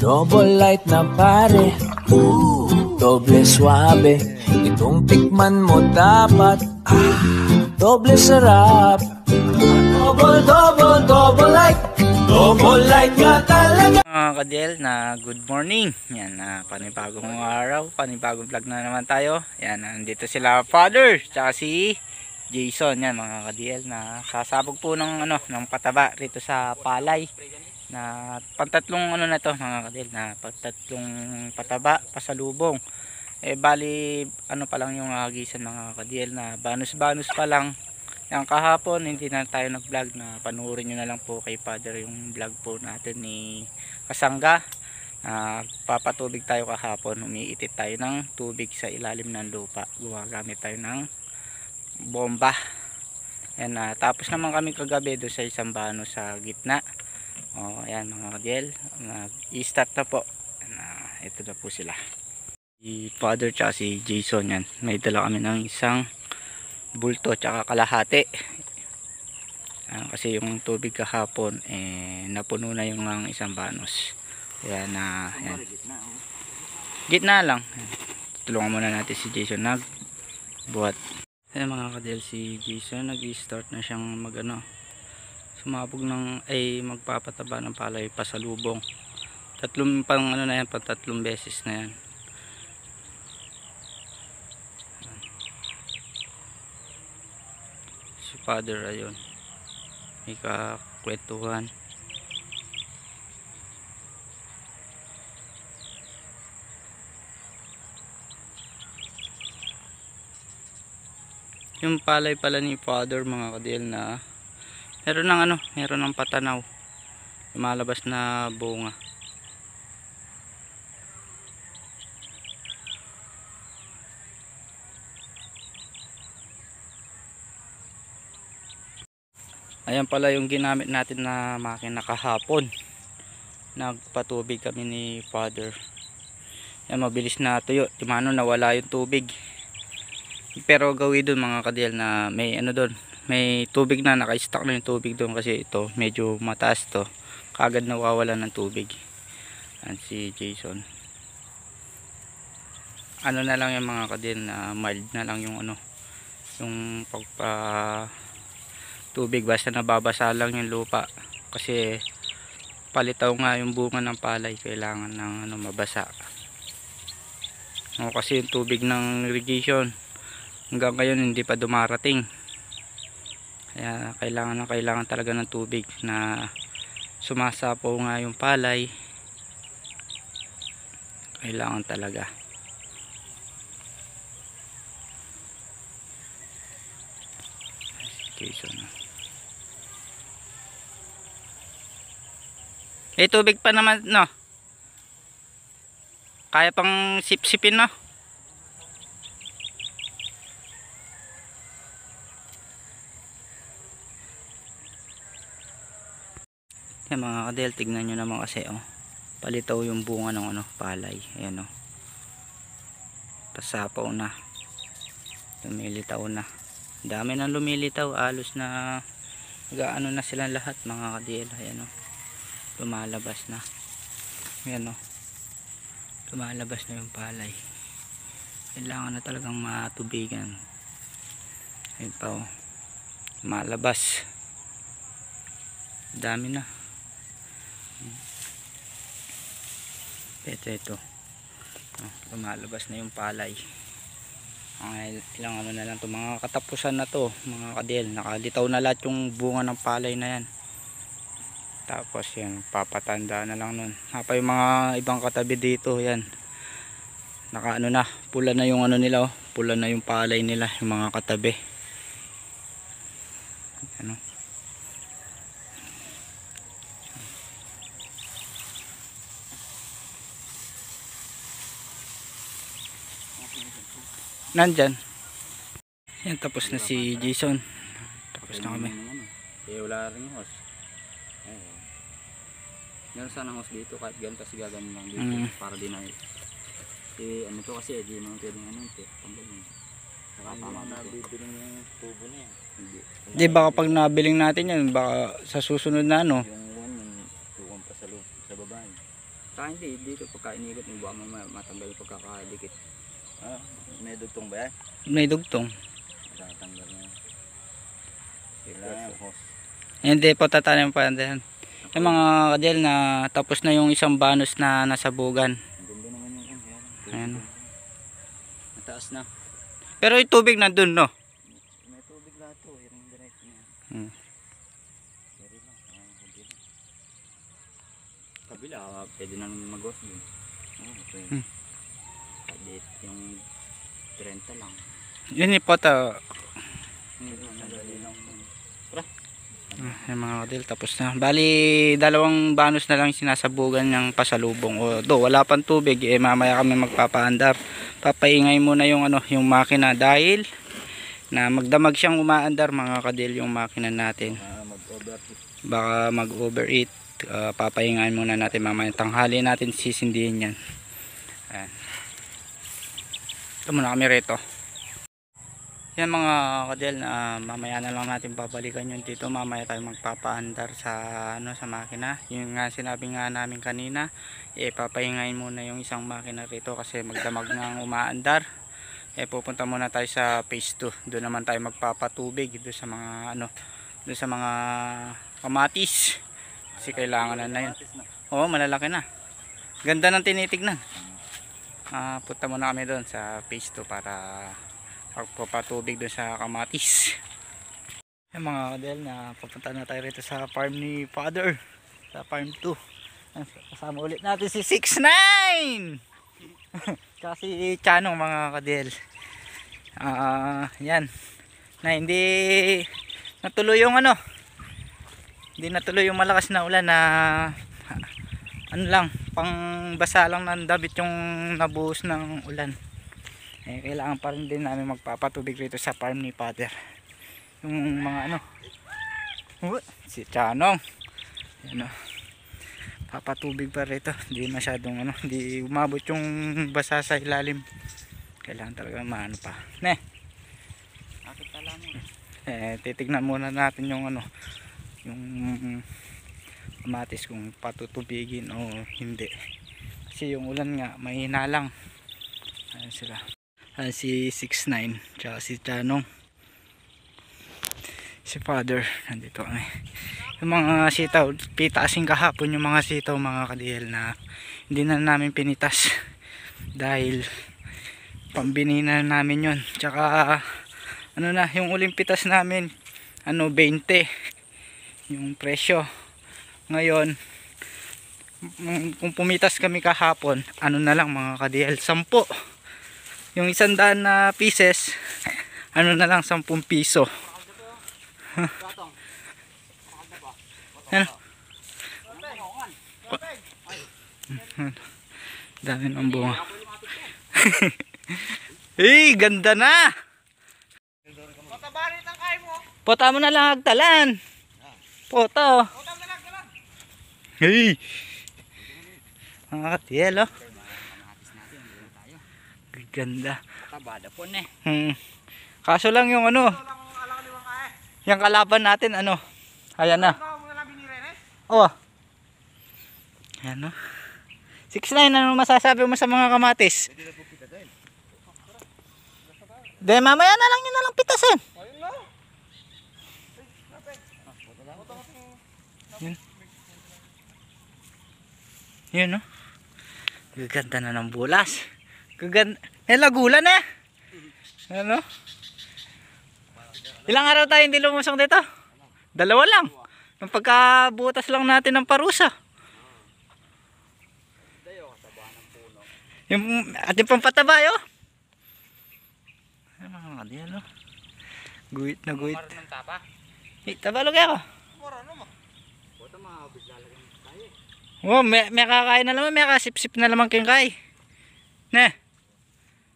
Double light na pare, doble suabe. Itong tikman mo dapat, doble sarap. Double light ka talaga. Mga kadel na good morning. Yan na panibagong araw, panibagong vlog na naman tayo. Yan, nandito sila Father, tsaka si Jason. Yan mga kadel na sasabog po ng ng pataba rito sa palay. Na pantatlong na to mga kadel, na pantatlong pataba pasalubong. Bali pa lang yung agisan mga kadel, na banus pa lang. Yang kahapon hindi na tayo nag-vlog, na panuorin nyo na lang po kay Father yung vlog po natin ni Kasangga. Papatubig tayo kahapon, umiitit tayo ng tubig sa ilalim ng lupa, gumagamit tayo ng bomba. Yan, tapos naman kami kagabi doon sa isang bano sa gitna. Ayan mga kadel, i-start na po. Ito na po sila, si Father tsaka si Jason. Yan, may dala kami ng isang bulto tsaka kalahati. Kasi yung tubig kahapon napuno na yung isang banos. Yan, yan. Gitna lang. Tulungan muna natin si Jason nagbuhat. Ayan mga kadel, si Jason nag-i-start na siyang sumabog ng magpapataba ng palay pasalubong. Tatlong na yan, tatlong beses na yan. Si Father ayun, may kakwetuhan. Yung palay pala ni Father mga kadil, na meron ng patanaw, lumalabas na bunga. Ayan pala yung ginamit natin na makina kahapon. Nagpatubig kami ni Father. Yan, mabilis na tuyo. Timano nawala yung tubig. Pero gawin dun mga kadil na may doon, may tubig na, naka-stock na yung tubig doon, kasi ito medyo mataas to, kagad nawawala ng tubig. At si Jason, na lang yung mga kadil, na mild na lang yung yung pagpa tubig, basta nababasa lang yung lupa, kasi palitaw nga yung bunga ng palay, kailangan ng mabasa. Kasi yung tubig ng irrigation hanggang ngayon hindi pa dumarating, kaya kailangan talaga ng tubig na sumasapaw nga yung palay. Kailangan talaga. Jason, tubig pa naman kaya pang sipsipin Yan mga kadel, tignan nyo naman kasi palitaw yung bunga ng palay. Ayan pasapaw na, lumilitaw na, dami nang lumilitaw, alos na na sila lahat mga kadel. Ayan lumalabas na. Ayan lumalabas na yung palay. Kailangan na talagang matubigan. Ayan pa lumalabas, dami na. Ito lumalabas na yung palay. Ilang na lang to, mga katapusan na to mga kadel, nakalitaw na lahat yung bunga ng palay na yan. Tapos yan, papatanda na lang nun. Pa yung mga ibang katabi dito, yan naka na, pula na yung nila, pula na yung palay nila, yung mga katabi. Nandyan. Yan, tapos na si Jason. Tapos na kami. Wala rin yung host. Meron sana host dito, kahit ganito kasi gagawin lang dito para din ay to kasi di naman pwedeng panggalin. Nakatama na bibiling yung tubo na yan. Di baka pag nabiling natin yan, baka sa susunod na yung pa sa baba. Saka hindi, dito pagka inigot mo baka matanggal yung pagkakadikit. May dugtong ba yan? May dugtong. Tatanggal na. Kailangan yung hose. Hindi po tatanim pa yan. Yung mga kadel na tapos na yung isang banos na nasabugan. Ang ganda naman yung Ayan. mataas na. Pero yung tubig nandun, no? May tubig lahat to. Yung direct niya. Hmm. Pwede lang. Pwede lang. Kabila, pwede na mag-off din. Pwede. Pwede yung 30 lang. Yun yung pota. Madali lang. Yung mga kadel tapos na. Bali, dalawang banos na lang sinasabugan ng pasalubong. O do, wala pang tubig. Mamaya kami magpapaandar. Papaingay muna yung yung makina dahil na magdamag siyang umaandar mga kadel yung makina natin. Mag-overheat. Baka mag-overeat. Papaingay muna natin mamaya. Tanghali natin sisindihin yan. Ayan. Ito muna kami rito. Yan mga kadel na mamaya na lang natin babalikan yun dito. Mamaya tayo magpapaandar sa sa makina. Yung nga sinabi nga namin kanina, papahingayin muna yung isang makina rito kasi magdamag nga umaandar. Pupunta muna tayo sa phase 2. Doon naman tayo magpapatubig doon sa mga doon sa mga kamatis. Kasi kailangan na yun. Oo, malalaki na. Ganda ng tinitignan. Punta muna kami doon sa phase 2 para pagpapatubig doon sa kamatis. Yung mga kadel na papunta na tayo rito sa farm ni Father, sa farm 2. Kasama ulit natin si 69 kasi Chanong mga kadel. Yan na hindi natuloy yung hindi natuloy yung malakas na ulan na lang pang basa lang ng damit yung nabuhos ng ulan. Kailangan pa rin din namin magpapatubig rito sa farm ni Father. Yung mga si Chanong. Yan papatubig pa rito. Hindi masyadong hindi umabot yung basa sa ilalim. Kailangan talaga maano pa. Akit pala mo. Titignan muna natin yung yung kamatis kung patutubigin o hindi. Kasi yung ulan nga mahina lang. Ayan sila. Si 69 tsaka si Chanong, si Father nandito kami. Yung mga sitaw pitasin kahapon yung mga sitaw mga kadihel na hindi na namin pinitas dahil pambini na namin yun. Tsaka na yung uling pitas namin 20 yung presyo. Ngayon kung pumitas kami kahapon na lang mga kadihel 10. Yung 100 na pieces, na lang 10 piso. Dami ng bunga. Ganda na! Pota mo na lang agtalan. Poto. Mga katiyel, ganda. Tabada po Kaso lang yung yung kalaban natin ayan na. Oh. Ayan 69 masasabi mo sa mga kamatis? De mamaya na lang yun na lang pitasin. Yun gaganda na ng bulas. Gaganda. Lagulan ilang araw tayo hindi lumusong dito? 2 lang. Yung pagkabutas lang natin ng parusa. Yung ating pampataba guhit na guhit. Tabalo kayo. May kakain na naman. May kasip-sip na naman kayong kay.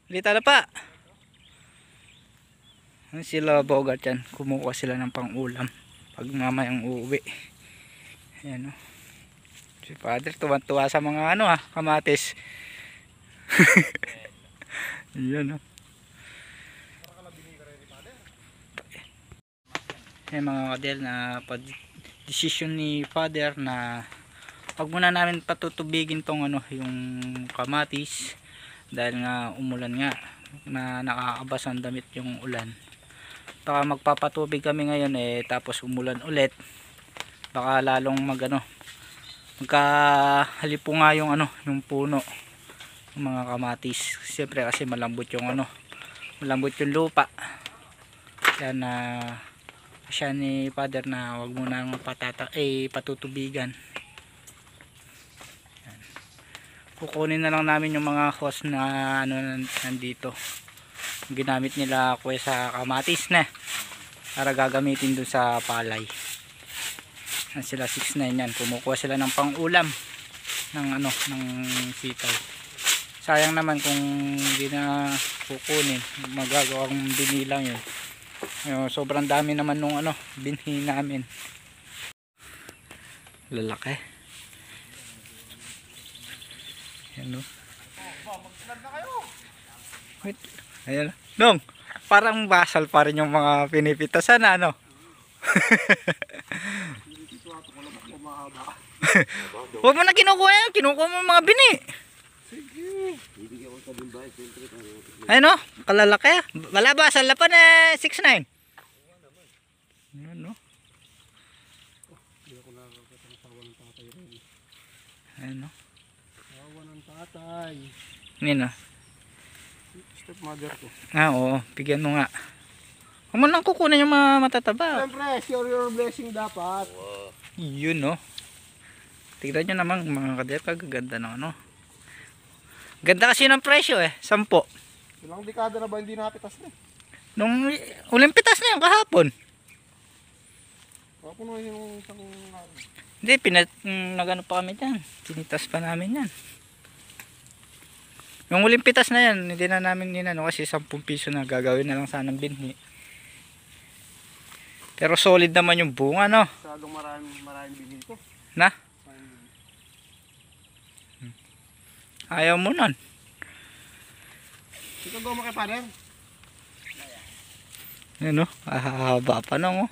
Lita na pa. Sila Bogart yan. Kumukuha sila ng pang-ulam pag mamayang uuwi. Ayan si Father tuwan-tuwa sa mga kamatis. Ayan mga kadel na decision ni Father na Pag muna namin patutubigin tong ano, yung kamatis, dahil nga umulan nga, na nakakabas ang damit yung ulan. Baka magpapatubig kami ngayon tapos umulan ulit, baka lalong magkahalipo nga yung yung puno ng mga kamatis. Siyempre kasi malambot yung malambot yung lupa. Kaya na siya ni Father na wag muna patutubigan. Yan. Kukunin na lang namin yung mga hose na nandito. Ginamit nila kuya sa kamatis na para gagamitin dun sa palay. Yan sila 6'9" yan. Kumukuha sila ng pangulam ng ng sitaw. Sayang naman kung hindi na kukunin, magagawang binilang yun. Sobrang dami naman nung binhi namin. Lalaki. Yan o. Wait. Ayan. Dong, parang basal pa rin yung mga pinipitasan na Huwag mo na kinukuha yan. Kinukuha mo mga bini. Ayun o, kalalaki. Balabasal na pa na 6'9". Ayun o. Ayun o. Awa ng tatay. Ayun o. Stepmother ko. Oo, bigyan mo nga. Huwag mo nang kukunin yung mga matataba. Siyempre, share your blessing dapat. Yun o. Tignan nyo naman mga kader, kagaganda ng Ganda kasi ng presyo 10. Ilang dekada na ba hindi napitas na? Nung uling pitas na yun kahapon. Ako na yung isang Hindi, nagano pa kami dyan. Tinitas pa namin yan. Yung uling pitas na yan, hindi na namin kasi 10 piso na gagawin na lang sanang binhi. Pero solid naman yung bunga, no? Masyadong maraming binhi ko. Na? Ayaw mo nun. Ikaw gawa mo kay Father? Yan o, haba pa nung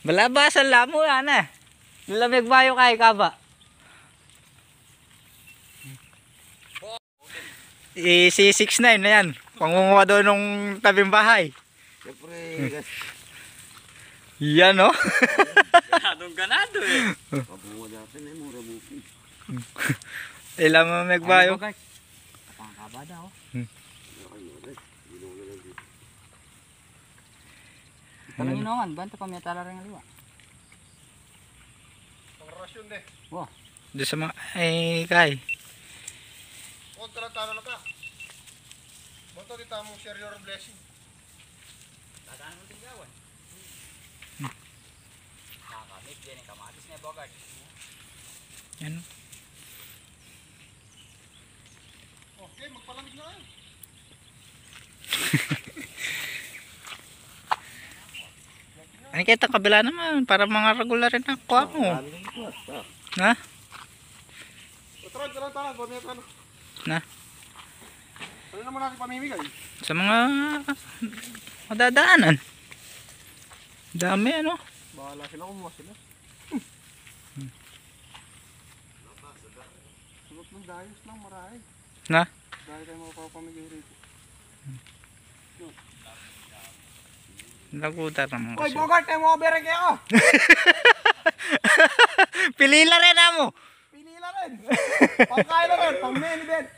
Balabasan lang mo yan Nilamig bayo kay kaba. Si 6'9" na yan. Pangunguha doon nung tabing bahay. Siyempre, yan o. ganado Papunga natin mura buki. Ilang mo magbayo. Kapangkaba daw. Tanong inongan, banta pa may tala rin aliwa. Pangrasyon de. Wow. Doon sa mga, kay. Huwag tala na pa. Banta di tamong share your blessing. Dadaan mo din gawan. Nakamit din ang kamatis na Bogart. Yan. Okay, magpalamig na kayo. Ay, kahit ang kabila naman, para mga regular rin ang kuha mo. Ha? Tara, gomit ano. Na? Ano naman natin pamimigay? Sa mga madadaanan. Dami Bahala sila, kumuha sila. Sulot ng dayos lang, marami. Na? Dahil tayo makapapamigay rito. Lagutan naman Oy, kasi. Bogart, tayo mo kabereng kayo! Pilila rin mo. Pinila rin! Pangkain na rin, pang many bed!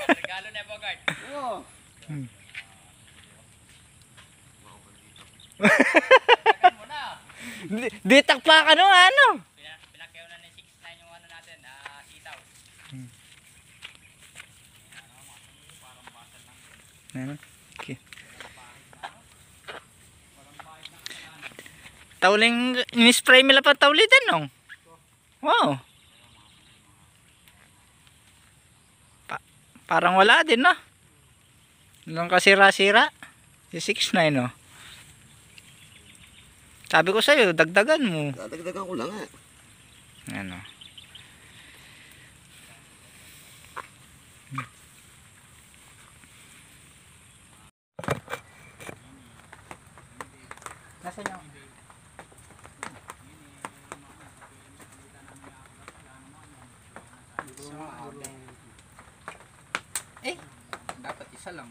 Regalo na Bogart. Oo. Di takpa ka Pinakyaw na ni 6'9" yung natin, sitaw. Okay. Tauling, in-spray nila pa taulitan nung. Wow. Parang wala din Lang kasira-sira. Si 6'9" Sabi ko sa'yo, dagdagan mo. Dadagdagan ko lang Nasaan yung? Isa lang.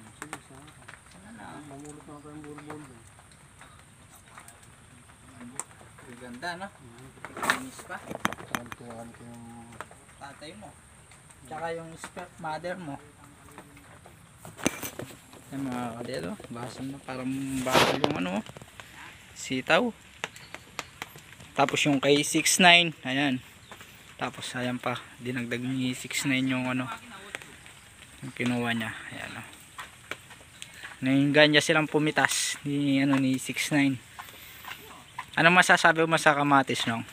Sana na. Mamulot na ako yung bulbul. Ang ganda, no? Kinis pa. Tuwan ko yung... Tatay mo. Tsaka yung stepmother mo. Yan mga kadelo. Basal na. Parang basal yung ano. Sitaw. Tapos yung kay 6'9". Ayan. Tapos ayan pa. Dinagdag ni 6'9" yung ano. Yung kinuha niya. Ayan o. Nainggan niya silang pumitas. Ni 6'9". Ano masasabi mo sa kamatis nung?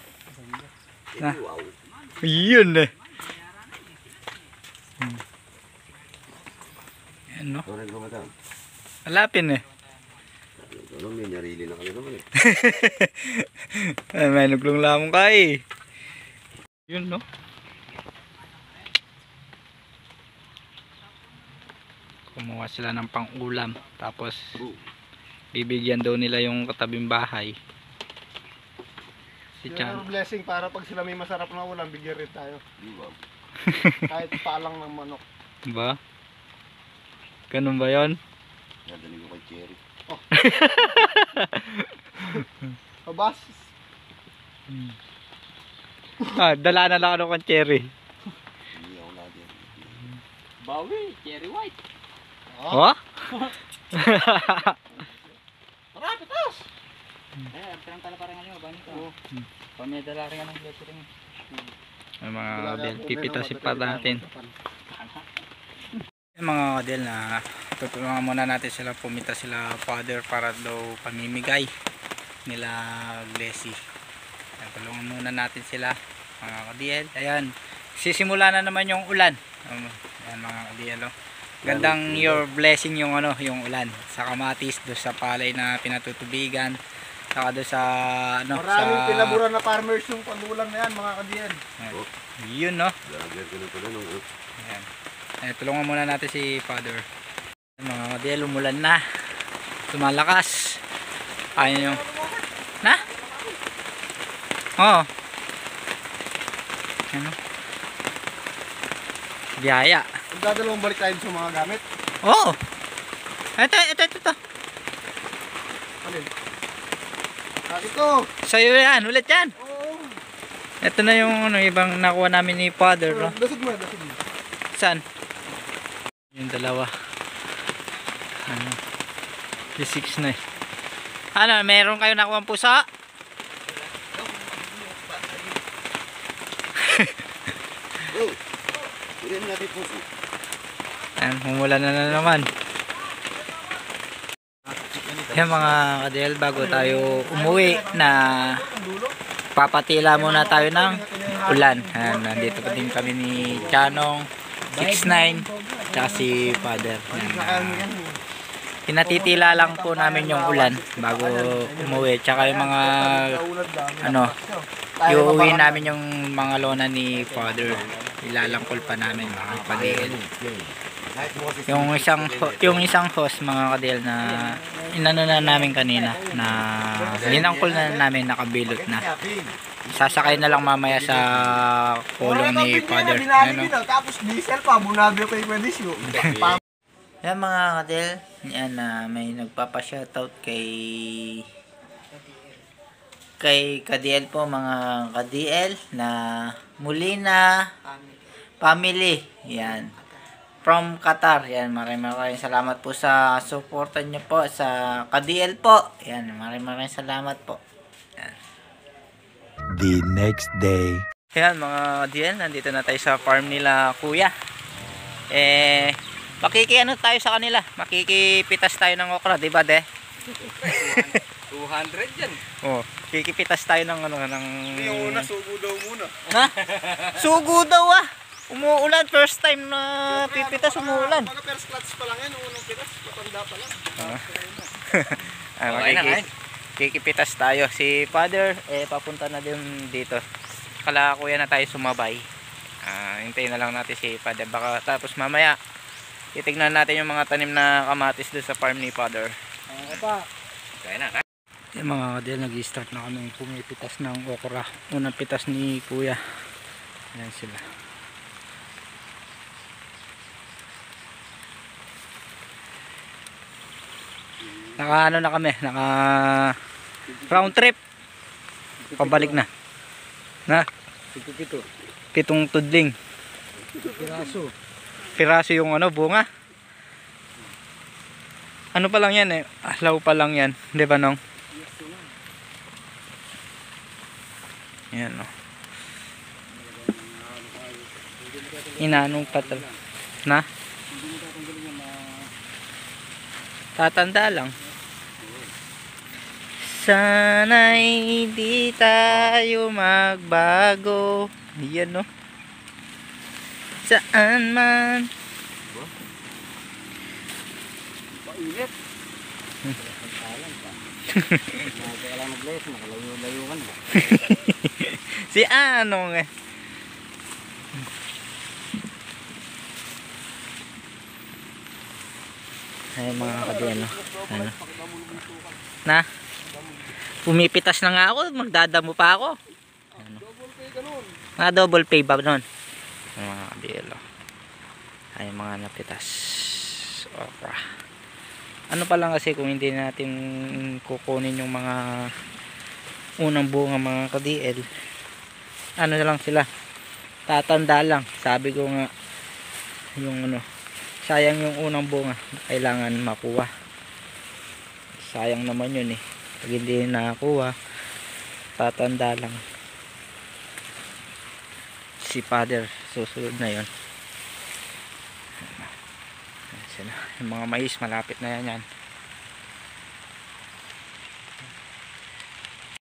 Na? Yun eh. Yan no? Alapin eh. Ano, may narili na kami naman eh. Ay, may nuglong lamang ka eh. Yun no? Kumuha sila ng pang-ulam. Tapos bibigyan daw nila yung katabing bahay. Si Chan. Yung blessing para pag sila may masarap na ulam, bigyan rin tayo. Kahit palang ng manok. Ba? Ganun ba yun? Nadaling ko kay Cherry. Kabas. Dala na lang ako ng cherry. Hindi ako lagi. Bawi, cherry white. Oh? Tara, pitas! Ang tala parang ano, bani ko. Pamedala rin ng lettering. Yung mga kadel, pipita si pa natin. Yung mga kadel na tutulungan muna natin sila, pumita sila father para daw pamimigay nila Glessy. Tulungan muna natin sila mga kadel. Ayan, sisimula na naman yung ulan. Ayan mga kadel, oh. Gandang your blessing yung ano, yung ulan sa kamatis, do sa palay na pinatutubigan, saka do sa ano, Maraming sa pinaburan na farmers yung pag-ulan na yan, mga kadiyan. yun no. Lager ko na pala nung Ayan. Ayan, tulungan muna natin si father. Ayan, mga kadel, umulan na, lumalakas. Ayun yung na? Oo. Ano? Biyaya. Magdadalawang balik tayo sa mga gamit. Oo. Ito. Alin? Ito! Sa'yo yan, ulit yan. Oo! Ito na yung ano, ibang nakuha namin ni father, no? Dasig mo. Saan? Yung dalawa. Ano? The 6 na eh. Ano, meron kayo nakuha pusa? oh! Hindi natin po. Ayan, humulan na naman. Yan mga kadel, bago tayo umuwi na papatila muna tayo ng ulan. Ayan, nandito pa din kami ni Chanong, 6'9", tsaka si father. Ayan, pinatitila lang po namin yung ulan bago umuwi. Tsaka yung mga ano, iuwi namin yung mga lona ni father. Ilalangkol pa namin mga kadel. Yung isang host mga kadel na inano na namin kanina na linangkol na namin, nakabilot na. Sasakay na lang mamaya sa kulong ni father. Ano? Tapos diesel pa, bunado pa yung medisyo. Yan mga kadel, yan na may nagpapa-shoutout kay Kadiel po mga Kadiel na Molina family. Yan. From Qatar. Yan, maraming salamat po sa suporta niyo po sa Kadiel po. Yan, maraming salamat po. Yan. The next day. Yan mga Kadiel, nandito na tayo sa farm nila kuya. Makikiano tayo sa kanila. Makikipitas tayo ng okra, di ba de? 200 yan. Oh, kikipitas tayo ng ano ng Yung una, sugo daw muna. Ha? Sugo daw ah. Umuulan, first time na pipitas umuulan. Mga first clutch pa lang yan, unang pitas, matanda pa lang. Kikipitas tayo. Si father, papunta na din dito. Kala kuya na tayo sumabay. Hintayin na lang natin si father. Baka tapos mamaya, titignan natin yung mga tanim na kamatis doon sa farm ni father. Kaya na. Yung mga kadel, nag-start na kami pumipitas ng okra. Unang pitas ni kuya. Ayan sila. Naka ano na kami, naka round trip. Pabalik na. Na, 57. 7 tudling. Piraso. Piraso yung ano, bunga. Ano pa lang yan eh, ahlaw pa lang yan, di ba nong? Yan o. Inanong patal. Na? Tatanda lang. Sana'y di tayo magbago. Yan no. Saan man. Mainit. Kailangan mag-layas, makalayo-layo ka na. Si Anong eh. Ay mga kadiyan no. Ano? Na? Pumipitas na nga ako, magdadamo pa ako. Ano? Double pay ba nun? Mga kadiyan no. Ay mga napitas. Opera. Ano pa lang kasi kung hindi natin kukunin yung mga unang bunga mga ka-DL, ano na lang sila, tatanda lang. Sabi ko nga yung ano, sayang yung unang bunga, kailangan makuha. Sayang naman yun eh, pag hindi nakakuha, tatanda lang. Si Father susunod na yun. Yung mga mais malapit na yan.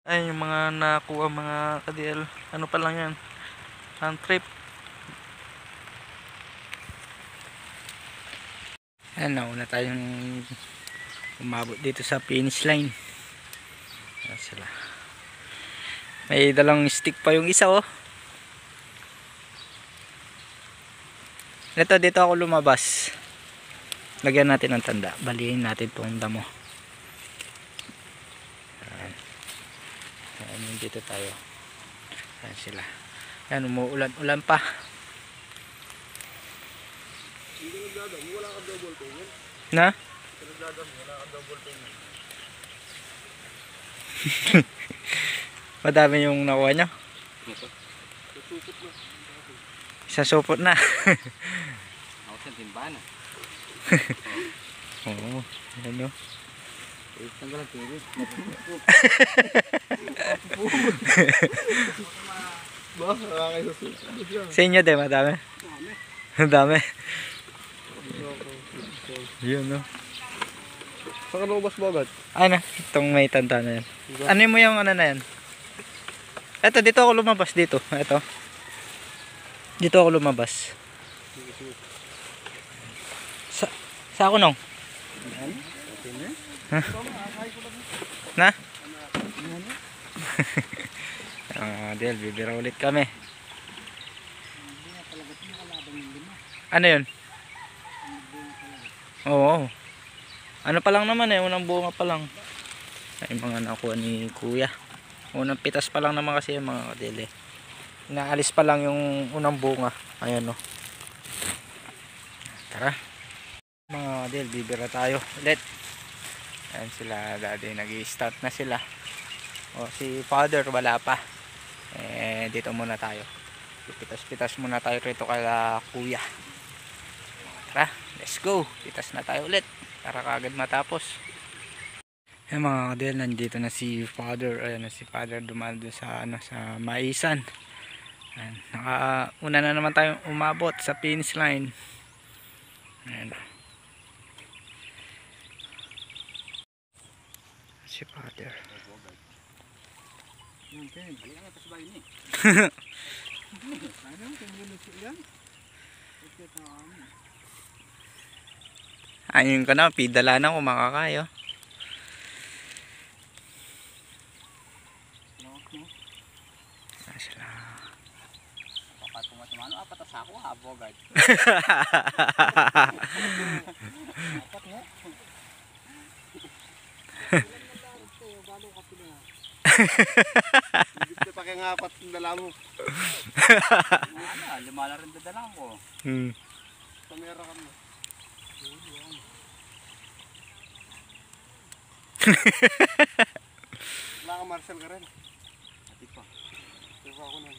Ay yung mga nakuha mga ka-DL, ano pa lang yan, ang trip. Ayan, nauna tayong umabot dito sa finish line. Ayan sila, may dalang stick pa yung isa oh. Dito ako lumabas. Lagyan natin ng tanda, balihin natin itong damo. Ayan, dito tayo. Ayan sila. Ayan, umuulan-ulan pa. Na? Madami yung nakuha nyo. Isang supot na. Ako sa timbahan. Oo, ano? Tanggal ang tiri. Ba, nakakaisusupot siya. Sa inyo din, madami? Madami. Yun no. Saan ka lumabas ba agad? Ano? Itong may tanda na yan. Ano mo yung ano na yan? Eto, dito ako lumabas dito. Eto. Dito ako lumabas. Sa ako nung? Huh? Na? Del, bibira ulit kami. Ano yun? Oo. Ano pa lang naman eh, unang bunga pa lang. Ay mga nakuha ni kuya. Unang pitas pa lang naman kasi yung mga kadili. Inaalis pa lang yung unang bunga. Ayan o. Tara. Mga kadil, bibira tayo ulit. Ayan sila, dati nag-i-start na sila. O si Father wala pa. Dito muna tayo. Pitas-pitas muna tayo rito kala kuya. Tara, let's go. Pitas na tayo ulit para kagad matapos. Ayan mga kadil, nandito na si Father. Ayan na si Father, dumaan dun sa, ano, sa maisan. Ayan, una na naman tayong umabot sa finish line. Ayan. Si Father. Ayun ka na, pidala na kung makakayo. Sila. Kapag kumatumano, apat na sako, habo agad. Apat nga. Hindi ka pakingapat ng dala mo. Lima na rin dadalang ko. Kamera ka mo. Wala ka Marcel ka rin. Atik pa. Diba ako na.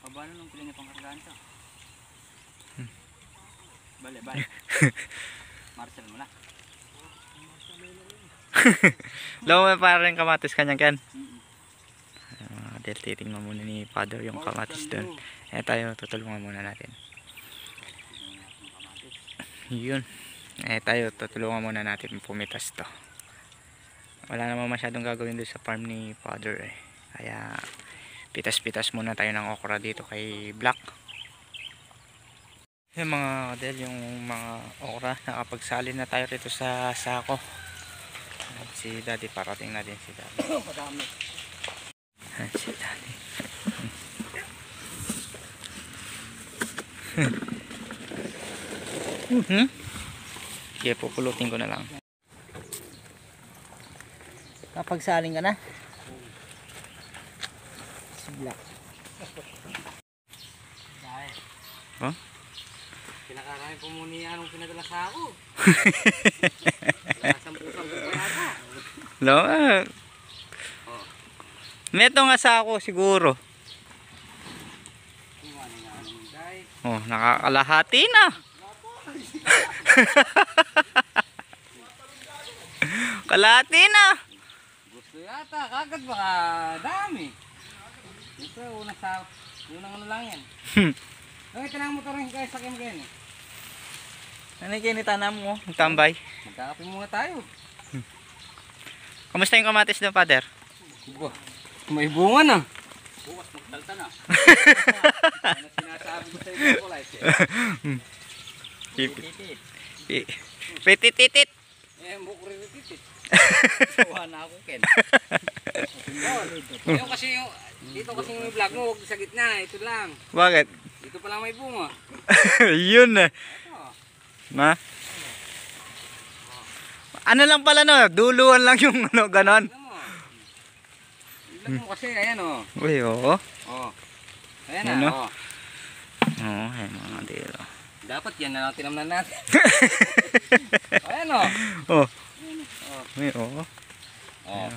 Aba na nung pila niya pang kargaan to. Bale, bale. Marcel mo na. Lawa pa rin kamatis kanyang kan. Dahil titingnan muna ni Father yung kamatis doon. Tayo tutulungan muna natin. Yun. Tayo tutulungan muna natin pumitas to. Wala naman masyadong gagawin doon sa farm ni Father eh. Kaya pitas-pitas muna tayo ng okra dito kay Black. Yung mga kadel, yung mga okra, nakapagsalin na tayo rito sa sako. Si Daddy, parating na din si Daddy. Si Daddy. Sige, pupulutin ko na lang. Kapagsaling ka na? Si Black. Oh? Pinakarami po muna yan anong pinadala sa ako. Sampu-sampu pa yata. No, Meto nga sa ako siguro. Oh, nakakalahati na. Kalahati na. Gusto yata, kagad baka dami. Ito, unang ano lang yan. Okay, kailangan mo ito rin kayo sakyan kayo. Ano yung kinitanam mo? Tambay. Magkakape muna tayo. Kamusta yung kamatis doon, Father? May bunga na. Bukas magtalta na. Ano sinasabi ko sa iyo ko like Pitititit. bukri titit. Kuha na ako ken. Yung kasi yung dito kasi yung vlog mo wag sa gitna, ito lang. Bakit? Dito pa lang may bunga. Yun na. Ma? Ano lang pala no? Duluan lang yung ano, ganon. Alam mo. Vlog mo kasi ayan oh. Uy, oo. Oh. Ayan Ano? na oh. Oo, ay mga dilo. Dapat yan na lang tinamnan natin. Ayan oh. Oh. Uy, oo. Oh.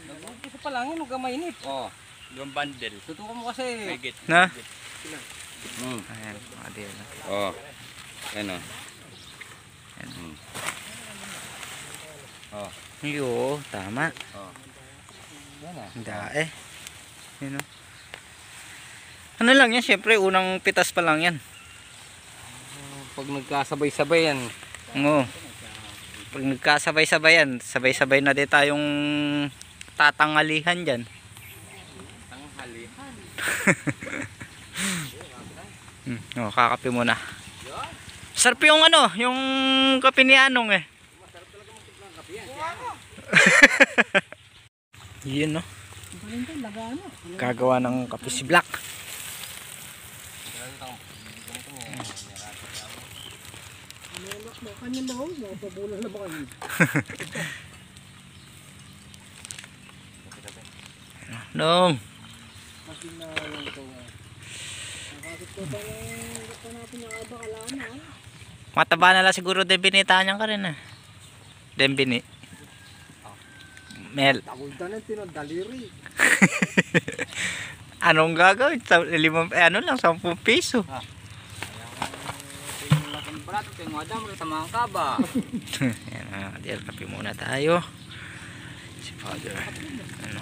Nag-umpisa pa lang yun, huwag kang mainit. Oh. Yung bundle. Tutukan mo kasi. Na? Hmm. Ayan, mga dilo. Oh. Ayan oh. Ayan. Oh. Oo, tama. Oh. Ayan ah. Dae. Yun o. Ano lang yan, syempre unang pitas pa lang yan. Pag nagkasabay-sabay yan. Oo. Pag nagkasabay-sabay yan, sabay-sabay na din tayong tatangalihan dyan. Tanghalihan. Oh, kakape muna. Sarap yung ano, yung kape ni Anong eh. Masarap talaga magtiplang kape yan. Yun no. Gagawa ng kape si Black. Nong. Mataba na lang siguro debinita niyan ka rin ah. Dembini. Mel. Takultan ng tinodaliri. Anong gagawin? Ano lang, 10 piso. Laking barato kay madam, tamang ka ba? Yan na, deal, kape muna tayo. Si Father. Ano?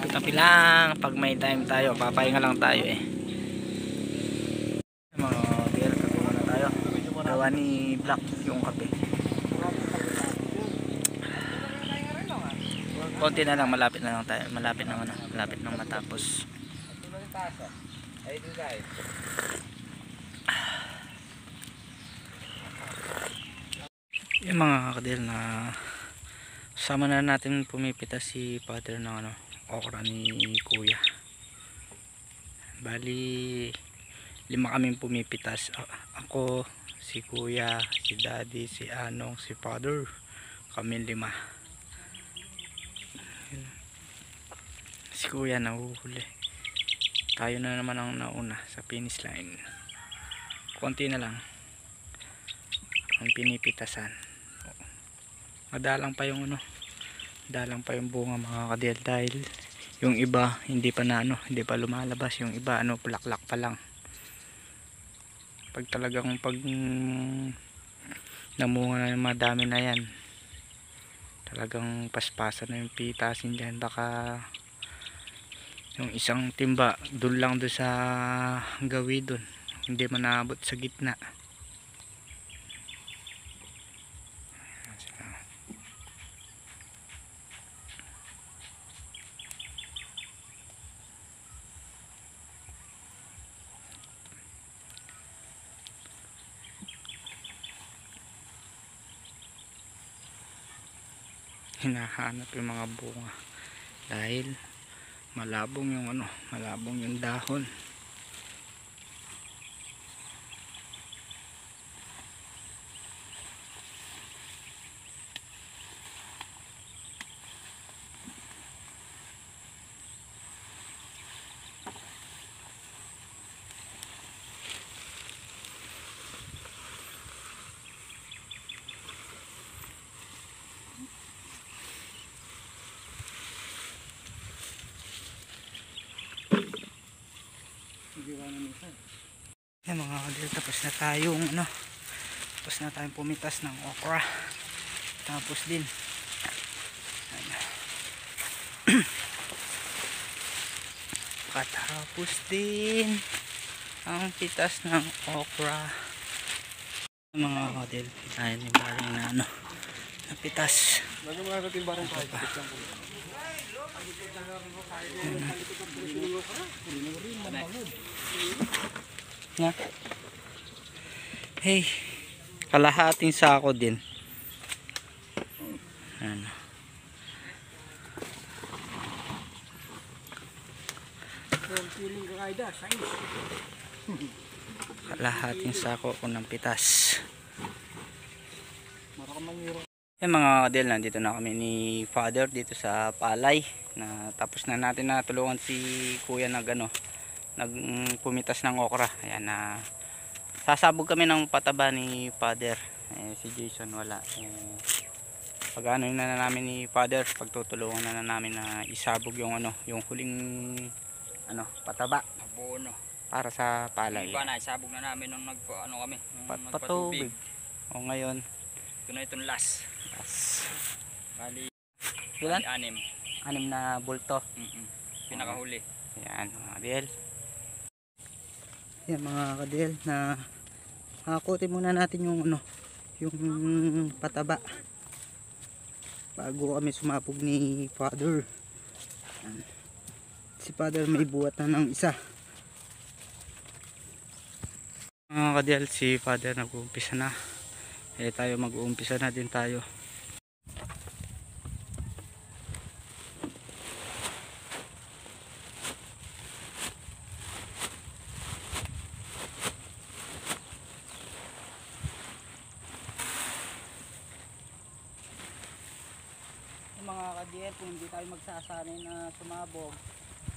Kape lang. Pag may time tayo, papahinga lang tayo eh. Mga deal, kape muna tayo. Gawa ni Black yung kape. Konti na lang, malapit na lang tayo. Malapit na matapos. Ay, ito guys. Yung mga kakadil na sama na natin pumipitas si Father ng ano, okra ni Kuya. Bali 5 kaming pumipitas. Ako, si Kuya, si Daddy, si Anong, si Father. Kami 5. Si Kuya nahuhuli. Tayo na naman ang nauna sa finish line. Konti na lang. ang pinipitasan. Madalang pa yung ano, dalang pa yung bunga mga kadiel, dahil yung iba hindi pa na ano, hindi pa lumalabas, yung iba ano, pulaklak pa lang. Pag talagang namunga na yung madami na yan, talagang paspasan na yung pitasin dyan. Baka yung isang timba dun lang doon sa gawi dun, hindi manabot sa gitna. Hinahanap yung mga bunga dahil malabong yung ano, malabong yung dahon. Yan mga kadil, tapos na tayong ano, tapos na tayong pumitas ng okra. Tapos din katapos din ang pitas ng okra mga kadil. Ayan yung baling na ano, napitas. Lagyan mo natin yung barang tayo. Na. Hey, kalahating sako din. Ano. Kalahating sako ko ng pitas. Eh mga kadil, nandito na kami ni Father dito sa palay. Na tapos na natin na tulungan si Kuya nagpumitas ng okra. Ayan na sasabog kami ng pataba ni Father. Si Jason wala. Pag ano na namin ni Father, pagtutulungan na namin na isabog yung ano, yung huling ano, pataba. Abono. Para sa palay. Yung na isabog na namin nung kami, nung Patubig. O ngayon, ito na itong last. Bali, ilan? 6 na bulto. Pinakahuli. Ayan mga kadil. Yan mga kadil, na hakutin muna natin yung ano, yung pataba bago kami sumapog ni Father. Ayan. Si Father may buhat na ng isa. Mga kadil, si Father nag-uumpisa na. Tayo mag-uumpisa na din tayo. Mga kadiyet, kung hindi tayo magsasanay na sumabog,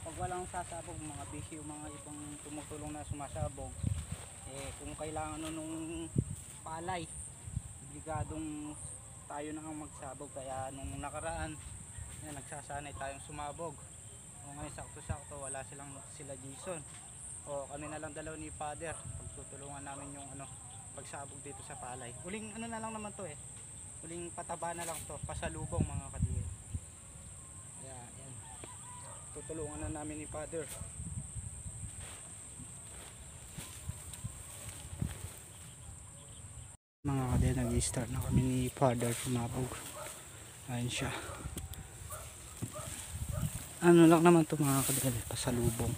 pag walang sasabog, mga busy yung mga ibang tumutulong na sumasabog, kung kailangan nung palay, obligadong tayo na ang magsabog. Kaya nung nakaraan, nagsasanay tayong sumabog. O ngayon sakto-sakto, wala sila Jason. O kami na lang dalaw ni Father, pagtutulungan namin yung ano, pagsabog dito sa palay. Huling ano na lang naman to huling pataba na lang to, pasalubong mga kadiyet. Kaya yan, tutulungan na namin ni Father. Mga kadiyet, nag-start na kami ni Father sumabog. Ayun siya. Ano lang naman to mga kadiyet, pasalubong.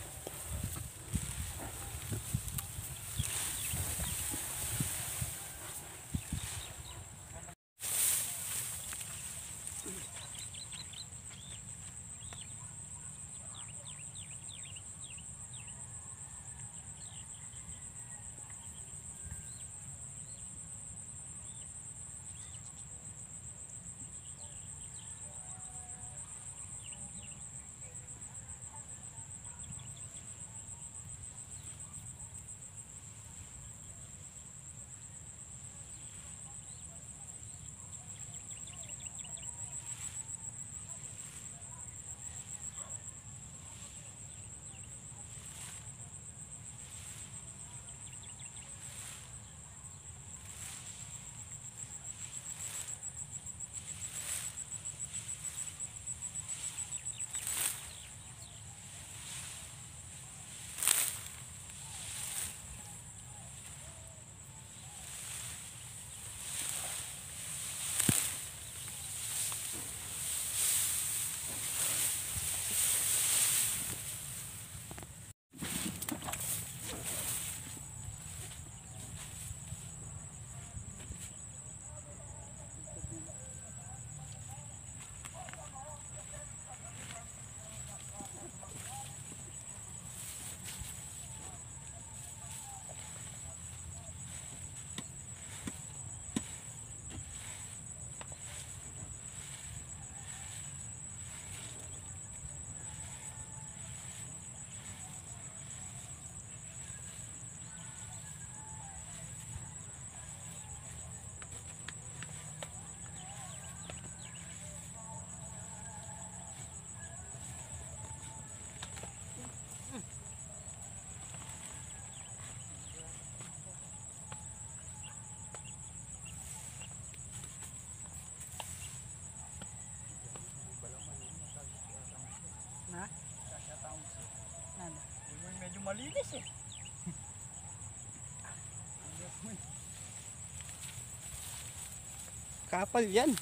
malinis eh. Kapal yan.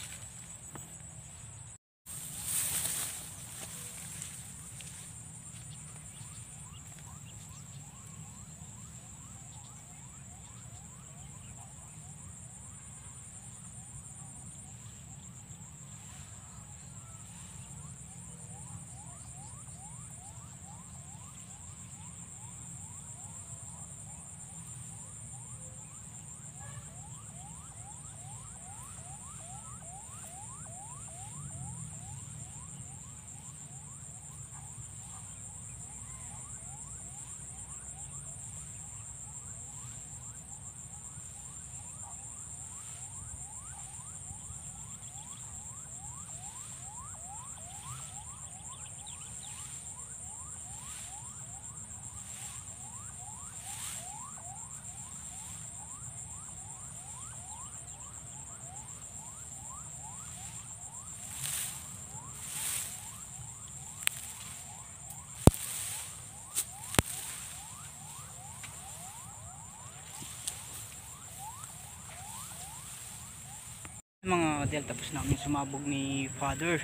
Mga kadel, tapos na kami sumabog ni Father.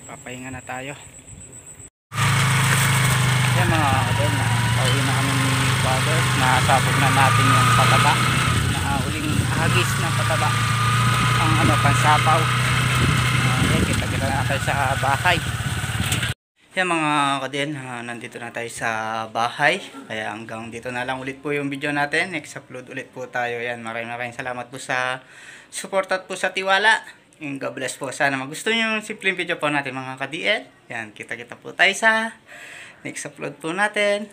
Papahinga na tayo. Yan mga kadel, pauwi na kami ni Father. Nasabog na natin yung pataba, na uling hagis na pataba, ang pansapaw. Kita-kita na tayo sa bahay. Yan mga kadel, nandito na tayo sa bahay. Kaya hanggang dito na lang ulit po yung video natin. Next upload ulit po tayo. Yan, maraming salamat po sa support at po sa tiwala. And God bless po. Sana magustuhan nyo yung simpleng video po natin mga ka-DL. Yan, kita-kita po tayo sa next upload po natin.